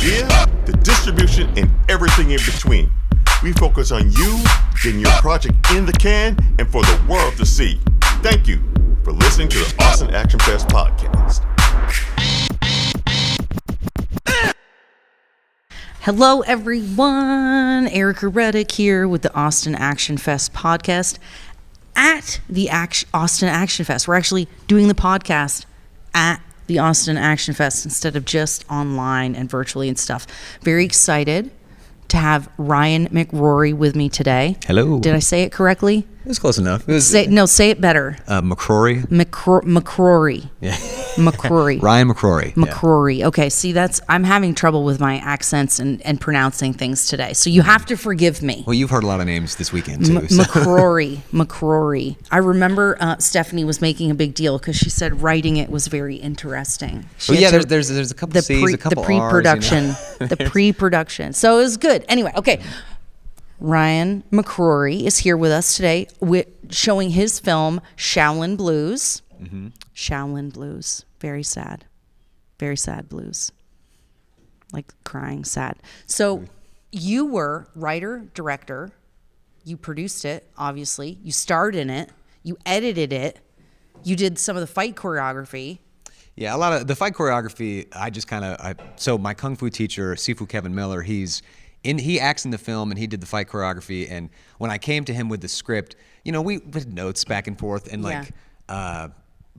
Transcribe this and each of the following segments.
idea, the distribution, and everything in between. We focus on you getting your project in the can and for the world to see. Thank you for listening to the Austin Action Fest podcast. Hello, everyone. Erica Reddick here with the Austin Action Fest podcast at the Austin Action Fest. We're actually doing the podcast at the Austin Action Fest instead of just online and virtually and stuff. Very excited to have Ryan McCrory with me today. Hello. Did I say it correctly? It was close enough. Say it better. McCrory. McCrory. Yeah. McCrory. Ryan McCrory. McCrory. Yeah. Okay, see, I'm having trouble with my accents and pronouncing things today, so you have to forgive me. Well, you've heard a lot of names this weekend, too. So. McCrory. I remember Stephanie was making a big deal because she said writing it was very interesting. There's a couple C's, a couple the pre-production, R's, the pre-production. So it was good. Anyway, okay. Ryan McCrory is here with us today showing his film, Shaolin Blues. Mm-hmm. Shaolin Blues. Very sad. Very sad blues. Like crying, sad. So you were writer, director. You produced it, obviously. You starred in it. You edited it. You did some of the fight choreography. Yeah, a lot of the fight choreography, so my Kung Fu teacher, Sifu Kevin Miller, he acts in the film and he did the fight choreography. And when I came to him with the script, we had notes back and forth and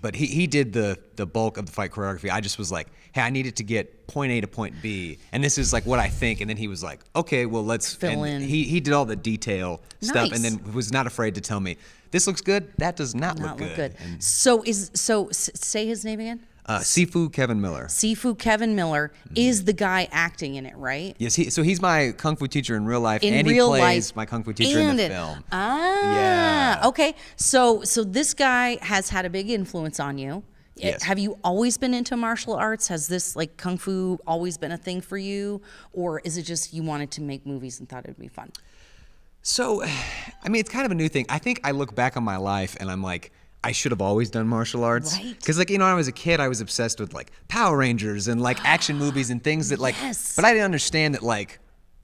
but he did the bulk of the fight choreography. I just was like, hey, I needed to get point A to point B, and this is like what I think. And then he was like, okay, well, let's fill in. He did all the detail stuff, and then was not afraid to tell me, this looks good, that does not look good. And Say his name again. Sifu Kevin Miller. Sifu Kevin Miller is the guy acting in it, right? Yes, he's my Kung Fu teacher in real life, and he plays my Kung Fu teacher in the film. Yeah. Okay. So this guy has had a big influence on you. Yes. Have you always been into martial arts? Has this like Kung Fu always been a thing for you? Or is it just you wanted to make movies and thought it would be fun? So, I mean, it's kind of a new thing. I think I look back on my life and I'm like, I should have always done martial arts. Right. Because, when I was a kid, I was obsessed with, Power Rangers and, action movies and things that, Yes. But I didn't understand that,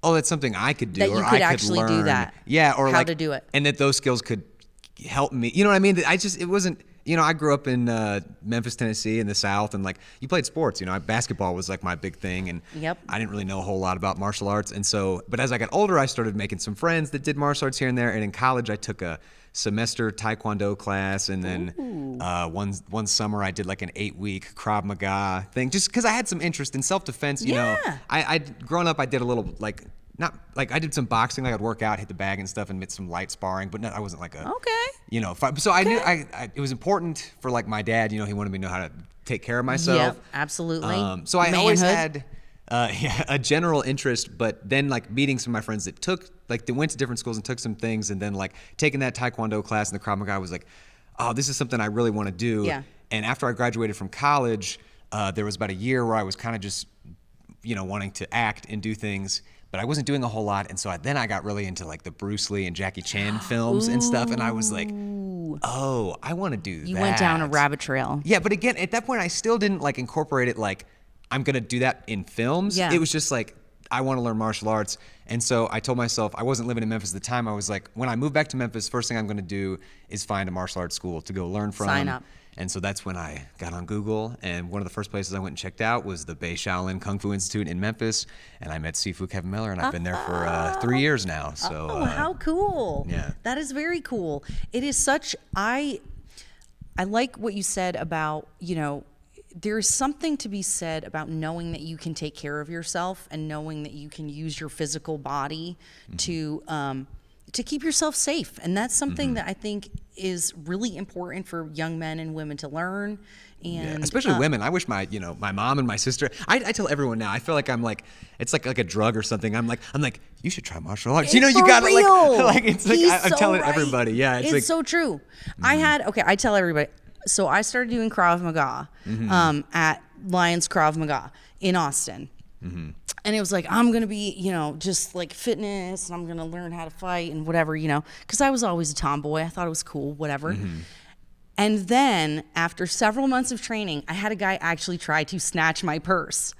that's something I could do That or you I could could actually learn. do that. Yeah, or, how to do it. And that those skills could help me. You know what I mean? It wasn't, I grew up in Memphis, Tennessee in the South, and, you played sports. Basketball was, my big thing, and Yep. I didn't really know a whole lot about martial arts. And so, but as I got older, I started making some friends that did martial arts here and there, and in college, I took a semester Taekwondo class, and then one summer I did an 8-week Krav Maga thing, just because I had some interest in self-defense. I'd grown up, I did a little I did some boxing. I'd work out, hit the bag and stuff, and did some light sparring. But I wasn't So I knew it was important for my dad. He wanted me to know how to take care of myself. Yep, absolutely. So I always had a general interest, but then meeting some of my friends that they went to different schools and took some things, and then taking that Taekwondo class and the Krav Maga, I was like, oh, this is something I really want to do. Yeah. And after I graduated from college, there was about a year where I was kind of just, wanting to act and do things, but I wasn't doing a whole lot. And so then I got really into the Bruce Lee and Jackie Chan films and stuff, and I was like, oh, I want to do that. You went down a rabbit trail. Yeah, but again, at that point, I still didn't incorporate it I'm going to do that in films. Yeah. It was just I want to learn martial arts. And so I told myself, I wasn't living in Memphis at the time. I was like, when I move back to Memphis, first thing I'm going to do is find a martial arts school to go learn from. Sign up. And so that's when I got on Google. And one of the first places I went and checked out was the Bay Shaolin Kung Fu Institute in Memphis. And I met Sifu Kevin Miller, and I've been there for 3 years now. So, how cool. Yeah. That is very cool. It is such, I like what you said about, there's something to be said about knowing that you can take care of yourself and knowing that you can use your physical body to keep yourself safe. And that's something that I think is really important for young men and women to learn. And especially women. I wish my mom and my sister, I tell everyone now, I feel like I'm it's like a drug or something. I'm like, you should try martial arts. You gotta I'm telling everybody. Yeah. It's so true. I tell everybody. So I started doing Krav Maga at Lions Krav Maga in Austin. Mm-hmm. And it was I'm going to be, just fitness, and I'm going to learn how to fight and whatever, because I was always a tomboy. I thought it was cool, whatever. Mm-hmm. And then after several months of training, I had a guy actually try to snatch my purse.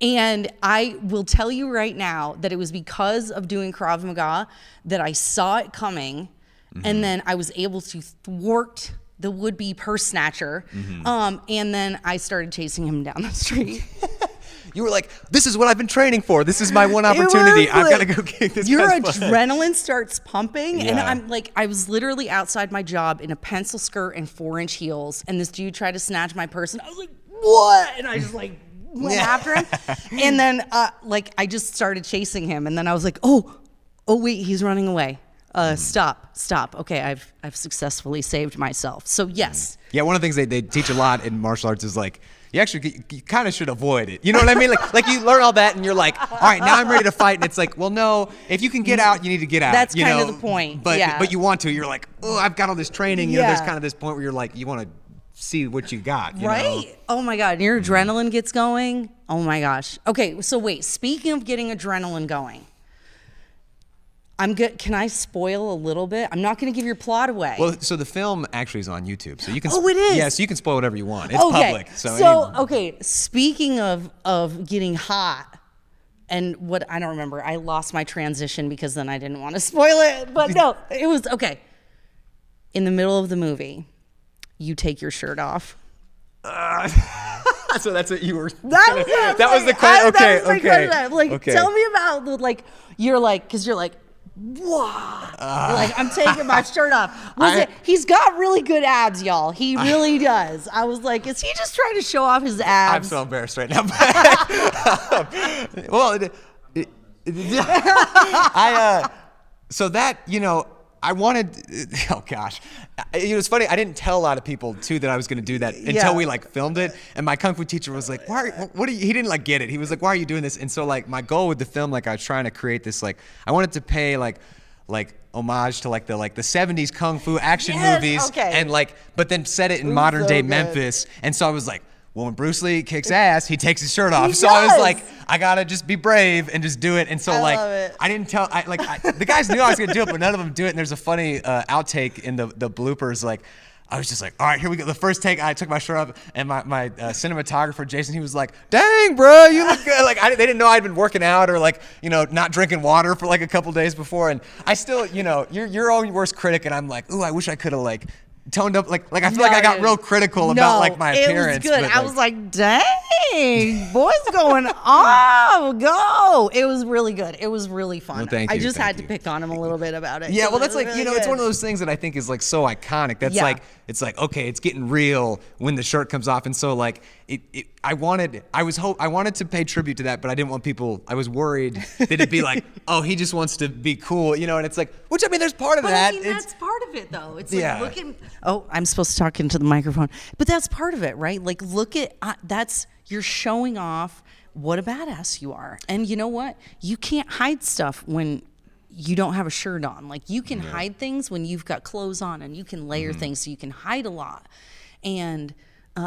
And I will tell you right now that it was because of doing Krav Maga that I saw it coming, and then I was able to thwart the would-be purse snatcher, and then I started chasing him down the street. You were like, this is what I've been training for. This is my one opportunity. I've got to go kick this Your guy's butt. adrenaline starts pumping. And Yeah. I'm like, I was literally outside my job in a pencil skirt and 4-inch heels. And this dude tried to snatch my purse. And I was like, what? And I just like went after him. And then I just started chasing him. And then I was like, oh, wait, he's running away. Stop. Okay, I've successfully saved myself. So yes. Yeah, one of the things they teach a lot in martial arts is like, you kind of should avoid it. You know what I mean? Like you learn all that and you're like, all right, now I'm ready to fight. And it's like, well, no, if you can get out, you need to get out. That's you kind know? of the point. But you want to. You're like, oh, I've got all this training. You know, there's Yeah. kind of this point where you're like, you want to see what you got. You Right? know? Oh my God. Your adrenaline gets going. Oh my gosh. Okay, so wait, speaking of getting adrenaline going, I'm good. Can I spoil a little bit? I'm not going to give your plot away. Well, so the film actually is on YouTube, so you can. Oh, it is? Yeah, so you can spoil whatever you want. It's public. Okay. Speaking of getting hot, and what I don't remember, I lost my transition because then I didn't want to spoil it. But no, it was okay. In the middle of the movie, you take your shirt off. So that's what you were. That was the question. Okay. That was my question. Like, okay. tell me about because you're like. Wow. Like, I'm taking my shirt off. He's got really good abs, y'all. He really does. I was like, is he just trying to show off his abs? I'm so embarrassed right now. Well, so that, I wanted, oh gosh, it was funny. I didn't tell a lot of people too that I was going to do that until we filmed it. And my kung fu teacher was like, he didn't get it. He was like, why are you doing this? And so my goal with the film, I was trying to create this, I wanted to pay like homage to the 70s kung fu action movies. Okay. And but then set it in modern day good. Memphis. And so I was like, well, when Bruce Lee kicks ass, he takes his shirt off. He So I was does. like, I gotta just be brave and just do it. And so I love it. I didn't tell. The guys knew I was gonna do it, but none of them do it. And there's a funny outtake in the bloopers. I was just like, all right, here we go. The first take, I took my shirt off, and my cinematographer Jason, he was like, dang, bro, you look good. They didn't know I'd been working out or not drinking water for a couple days before. And I still, you're your own worst critic, and I'm like, ooh, I wish I could have toned up. I feel like I got real critical about my appearance. It was good. But, I was like, dang, boys going on, go. It was really good. It was really fun. Well, thank I you, just thank had to you. pick on him a little bit about it. Yeah, It well, that's was really it's one good. of those things that I think is so iconic. That's Yeah. it's okay, it's getting real when the shirt comes off, and so I wanted to pay tribute to that, but I didn't want people. I was worried that it'd be oh, he just wants to be cool, and it's which I mean, there's part of But that. I mean, that's part of it, though. It's Yeah. look at. Oh, I'm supposed to talk into the microphone, but that's part of it, right? Look at you're showing off what a badass you are, and you know what? You can't hide stuff when you don't have a shirt on. You can hide things when you've got clothes on, and you can layer things so you can hide a lot. And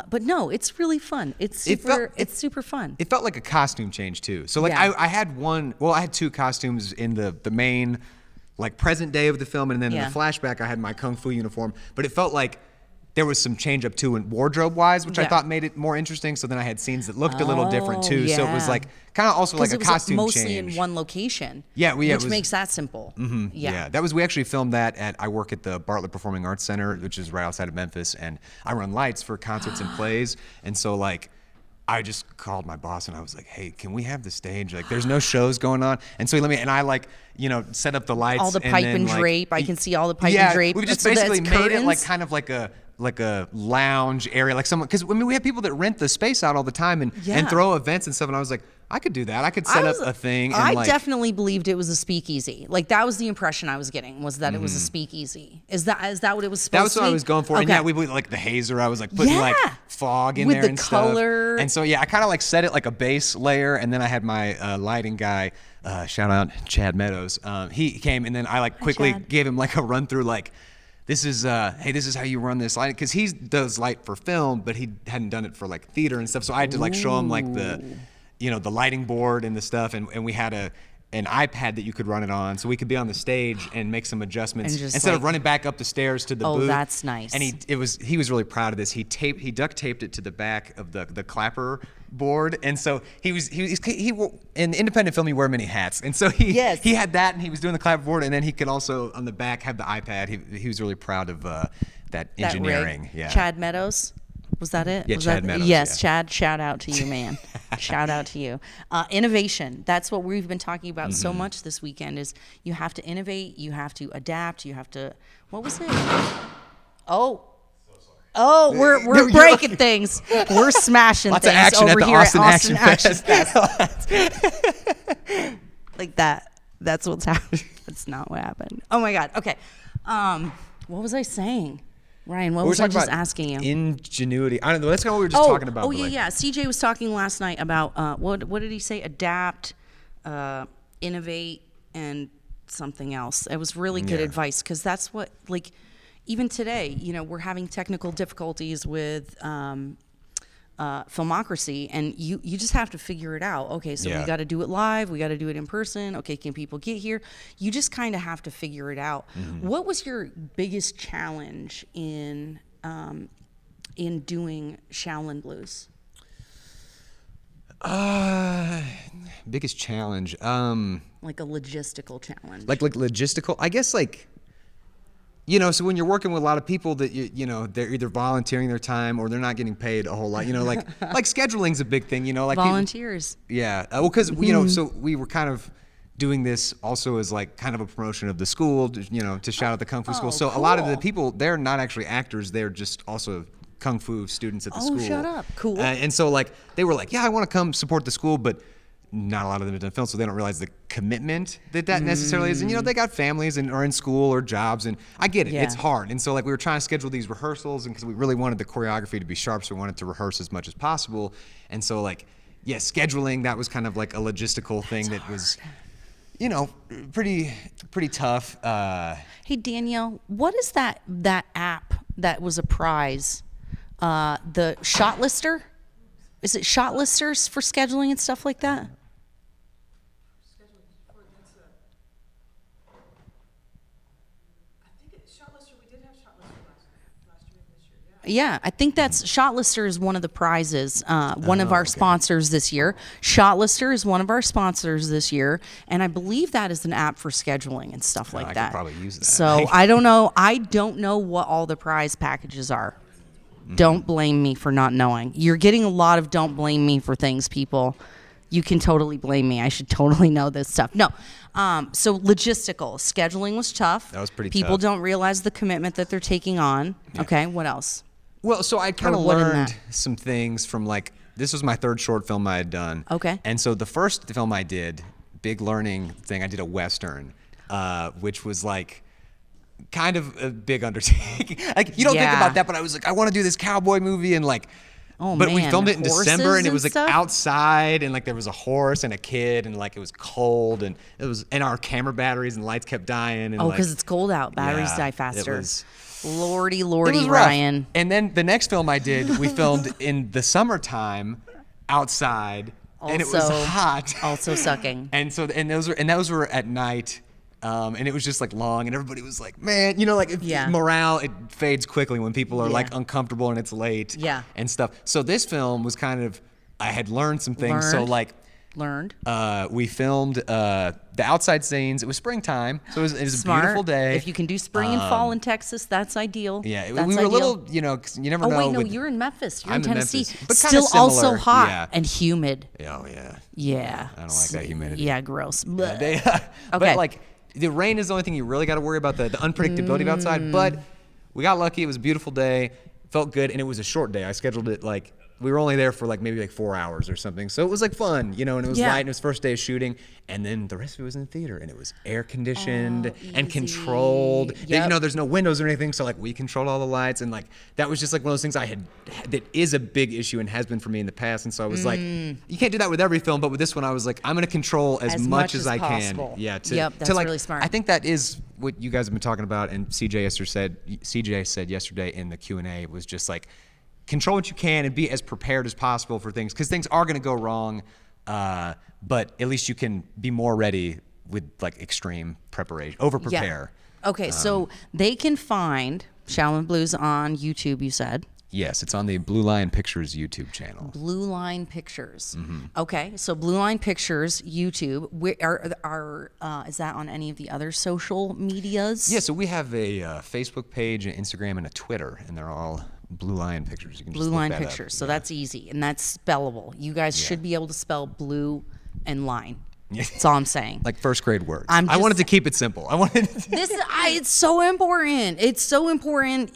but no, it's really fun. It's super fun. It felt like a costume change too. So Yeah. I had two costumes in the main present day of the film, and then in the flashback I had my kung fu uniform. But it felt like there was some change up too in wardrobe wise, which I Yeah. thought made it more interesting. So then I had scenes that looked a little different too. So it was yeah. kind of also like a it was costume mostly change. in one location. Yeah, it which was- makes that simple. Yeah, we actually filmed that I work at the Bartlett Performing Arts Center, which is right outside of Memphis, and I run lights for concerts and plays. And so I just called my boss and I was like, hey, can we have the stage? There's no shows going on. And so he let me, and I set up the lights. All the and pipe then, and drape. I can see all the pipe yeah, and drape. we just So that's basically made it curtains? kind of like a lounge area, because we have people that rent the space out all the time and Yeah. throw events and stuff. And I was like, I could do that. I could set up a thing. And I definitely believed it was a speakeasy. That was the impression I was getting, was that it was a speakeasy. Is that what it was supposed to be? That was what I was going for. And Okay. yeah, we put the hazer. I was putting Yeah. fog in With there the and color. stuff. And so yeah, I kind of set it like a base layer, and then I had my lighting guy, shout out Chad Meadows. He came, and then I quickly Chad. gave him a run through this is hey, this is how you run this light, because he does light for film, but he hadn't done it for theater and stuff. So I had to show him the lighting board and the stuff, and we had an iPad that you could run it on, so we could be on the stage and make some adjustments And just, instead of like- running back up the stairs to the Oh, booth. that's nice. And he was really proud of this. He duct taped it to the back of the clapper board, and so he in independent film you wear many hats, and so he had that, and he was doing the clapper board, and then he could also on the back have the iPad. He was really proud of that engineering. rig. Yeah. Chad Meadows. Was that it? Yeah, Was Chad that, Meadows, Yes, yeah. Chad, shout out to you, man. Shout out to you. Innovation. That's what we've been talking about so much this weekend is you have to innovate, you have to adapt, you have to, what was it? Oh, we're breaking things. We're smashing Lots of things action over at the here Austin at Austin Action Fest. Like that. That's what's happening. That's not what happened. Oh my God. Okay. What was I saying? Ryan, what was I just asking you? Ingenuity. I don't know. That's kind of what we were just talking about. Oh, but yeah. CJ was talking last night about what did he say? Adapt, innovate, and something else. It was really good advice because that's what, like, even today, we're having technical difficulties with filmocracy, and you just have to figure it out. Okay, so we got to do it live. We got to do it in person. Okay, can people get here? You just kind of have to figure it out. What was your biggest challenge in doing Shaolin Blues? Biggest challenge. Like a logistical challenge. Like logistical. I guess so when you're working with a lot of people that they're either volunteering their time or they're not getting paid a whole lot. Like scheduling's a big thing. Like volunteers. Well, because so we were kind of doing this also as like kind of a promotion of the school. To shout out the Kung Fu school. So a lot of the people, they're not actually actors. They're just also Kung Fu students at the school. Oh, shut up. Cool. And so they were like, yeah, I want to come support the school, but not a lot of them have done film, so they don't realize the commitment that necessarily is. And they got families and are in school or jobs, and I get it. Yeah. It's hard. And so we were trying to schedule these rehearsals, and because we really wanted the choreography to be sharp, so we wanted to rehearse as much as possible. And so scheduling, that was kind of like a logistical thing that was pretty tough. Hey Danielle, what is that app that was a prize? The Shot Lister? Is it Shot Listers for scheduling and stuff like that? Yeah, I think that's Shot Lister is one of the prizes. One of our sponsors this year. Shot Lister is one of our sponsors this year, and I believe that is an app for scheduling and stuff like I that. could probably use that. So I don't know. I don't know what all the prize packages are. Don't blame me for not knowing. You're getting a lot of don't blame me for things, people. You can totally blame me. I should totally know this stuff. No. So logistical. Scheduling was tough. That was pretty People tough. don't realize the commitment that they're taking on. Yeah. Okay, what else? Well, so I kind of what in learned that? some things from this was my third short film I had done. Okay. And so the first film I did, big learning thing, I did a Western, which was kind of a big undertaking. You don't think about that, but I was I want to do this cowboy movie and Oh, but we man, filmed it in December and it horses was and stuff? outside and there was a horse and a kid and it was cold and our camera batteries and lights kept dying and Because it's cold out. Batteries die it faster. was- Lordy, it was rough. Ryan. And then the next film I did, we filmed in the summertime outside, and it was Also- hot. Also sucking. And so those were at night, and it was just long, and everybody was man, morale it fades quickly when people are Yeah. uncomfortable and it's late, Yeah. and stuff. So this film was kind of I had learned some things. So Learned. we filmed the outside scenes. It was springtime, so it was a Smart. beautiful day. If you can do spring and fall in Texas, that's ideal. Yeah, That's we were a ideal. little, 'cause you never Oh know. wait, no, with- you're in Memphis. You're I'm in in Tennessee. Memphis, but kinda Still also similar, hot yeah. and humid. Oh yeah. Yeah. I don't like that humidity. Yeah, gross. Blech. They, Okay. But the rain is the only thing you really got to worry about, the unpredictability of outside. But we got lucky. It was a beautiful day. Felt good, and it was a short day. I scheduled it we were only there for maybe 4 hours or something. So it was fun, and it was Yeah. light, and it was first day of shooting. And then the rest of it was in the theater, and it was air conditioned and easy. controlled. Yep. There's no windows or anything, so we controlled all the lights, and that was just one of those things I had that is a big issue and has been for me in the past. And so I was you can't do that with every film, but with this one, I was I'm going to control as much as I possible. can. Yeah. Yep, that's really smart. I think that is what you guys have been talking about, and CJ said yesterday in the Q&A was just control what you can and be as prepared as possible for things, because things are going to go wrong. but at least you can be more ready with like extreme preparation, over prepare. Yeah. Okay, so they can find Shaolin Blues on YouTube, you said. Yes, it's on the Blue Line Pictures YouTube channel. Blue Line Pictures. Okay, so Blue Line Pictures YouTube. Where is that on any of the other social medias? Yeah, so we have a Facebook page, an Instagram, and a Twitter, and they're all Blue Line Pictures. You can Blue just look Line that up. Pictures. So that's easy, and that's spellable. You guys should be able to spell blue and line. That's all I'm saying. Like first grade words. I'm I just- wanted to keep it simple. I wanted. It's so important. It's so important.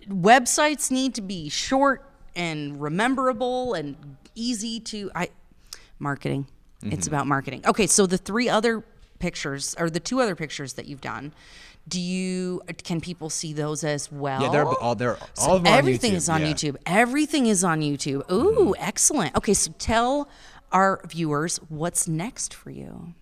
Websites need to be short and rememberable and easy to. Marketing. It's about marketing. Okay, so the two other pictures that you've done. Can people see those as well? Yeah, they're all of them on everything YouTube. is on YouTube. Everything is on YouTube. Ooh, excellent. Okay, so tell our viewers what's next for you.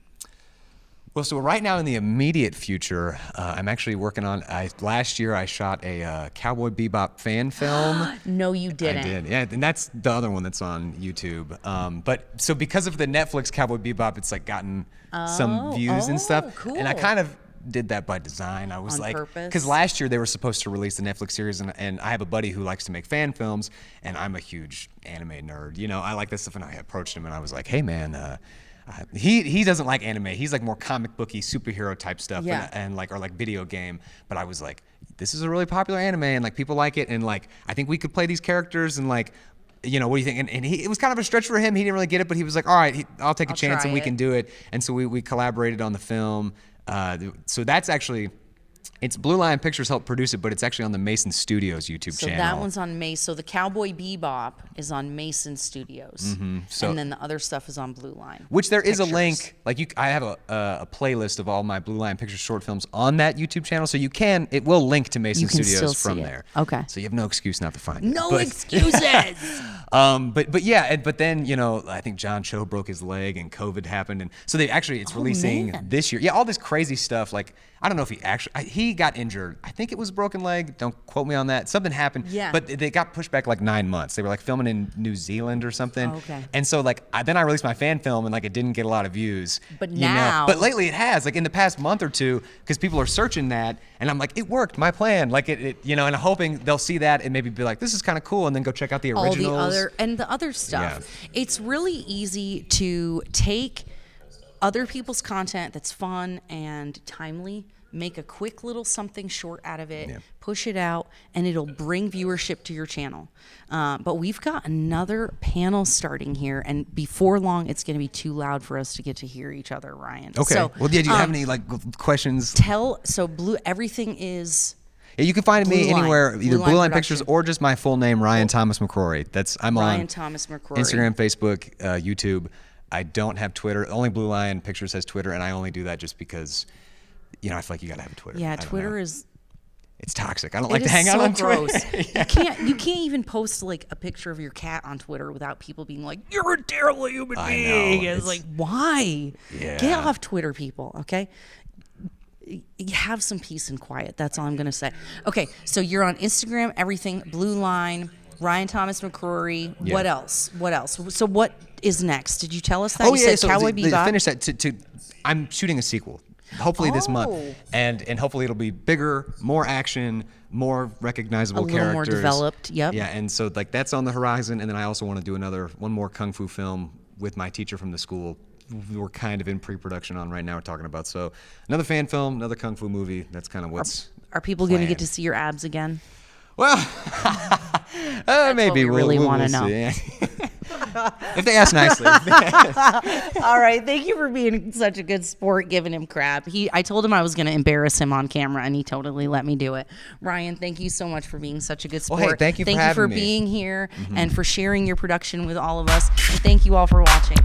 Well, so right now in the immediate future, I'm actually working on. Last year I shot a Cowboy Bebop fan film. No, you didn't. I did, yeah, and that's the other one that's on YouTube. But so because of the Netflix Cowboy Bebop, it's like gotten some views and stuff. Cool. And I kind of did that by design. I was On like, purpose? because last year they were supposed to release the Netflix series, and I have a buddy who likes to make fan films, and I'm a huge anime nerd. You know, I like this stuff, and I approached him, and I was like, hey man. He doesn't like anime. He's like more comic booky superhero type stuff, Yeah. and like or like video game. But I was like, this is a really popular anime, and like people like it, and like I think we could play these characters, and like, you know, what do you think? And it was kind of a stretch for him. He didn't really get it, but he was like, all right, I'll take a chance, and we can do it. And so we collaborated on the film. So that's actually. It's Blue Line Pictures helped produce it, but it's actually on the Mason Studios YouTube channel. So that one's on Mason. So the Cowboy Bebop is on Mason Studios, So- and then the other stuff is on Blue Line. Which there is a Pictures. link, like I have a playlist of all my Blue Line Pictures short films on that YouTube channel, so it will link to Mason You can Studios still from see it. there. Okay. So you have no excuse not to find it. No But- excuses. But yeah, but then, you know, I think John Cho broke his leg and COVID happened, and so it's releasing man. this year. Yeah, all this crazy stuff. Like I don't know if he got injured. I think it was a broken leg. Don't quote me on that. Something happened. Yeah. But they got pushed back like 9 months. They were like filming in New Zealand or something. Okay. And so like then I released my fan film and like it didn't get a lot of views. But you know? now- But lately it has. Like in the past month or two, because people are searching that, and I'm like, it worked. My plan. Like it you know, and I'm hoping they'll see that and maybe be like, this is kind of cool, and then go check out the originals. All the other stuff. Yeah. It's really easy to take other people's content that's fun and timely, make a quick little something short out of it, push it out, and it'll bring viewership to your channel. But we've got another panel starting here, and before long, it's going to be too loud for us to get to hear each other, Ryan. Okay. So, Well, do you have any like questions? everything is. Yeah, you can find me Blue Line. anywhere, either Blue Line Blue Line Pictures Production. or just my full name, Ryan Thomas McCrory. I'm Ryan on Thomas McCrory. Instagram, Facebook, YouTube. I don't have Twitter. Only Blue Line Pictures has Twitter, and I only do that just because, you know, I feel like you gotta have a Twitter. Yeah, I don't Twitter know. is. It's toxic. I don't like It to is hang out so on gross. Twitter. You can't even post like a picture of your cat on Twitter without people being like, "You're a terrible human I being." know, It's like, why? Yeah. Get off Twitter, people. Okay. You have some peace and quiet. That's all I'm gonna say. Okay, so you're on Instagram. Everything Blue Line. Ryan Thomas McCrory. Yeah. What else? What else? So what is next? Did you tell us that? Oh you yeah, said so Cowboy to Bebop. finish that, I'm shooting a sequel, hopefully this month, Oh. and hopefully it'll be bigger, more action, more recognizable A little characters, more developed, yep. Yeah, and so like that's on the horizon, and then I also want to do one more kung fu film with my teacher from the school. We're kind of in pre-production on right now. We're talking about so another fan film, another kung fu movie. That's kind of what's. Are people going to get planned. to see your abs again? Well, maybe we really we'll wanna know. see. If they ask nicely. All right, thank you for being such a good sport, giving him crap. I told him I was going to embarrass him on camera, and he totally let me do it. Ryan, thank you so much for being such a good sport. Well, hey, thank you for having me. being here and for sharing your production with all of us. And thank you all for watching.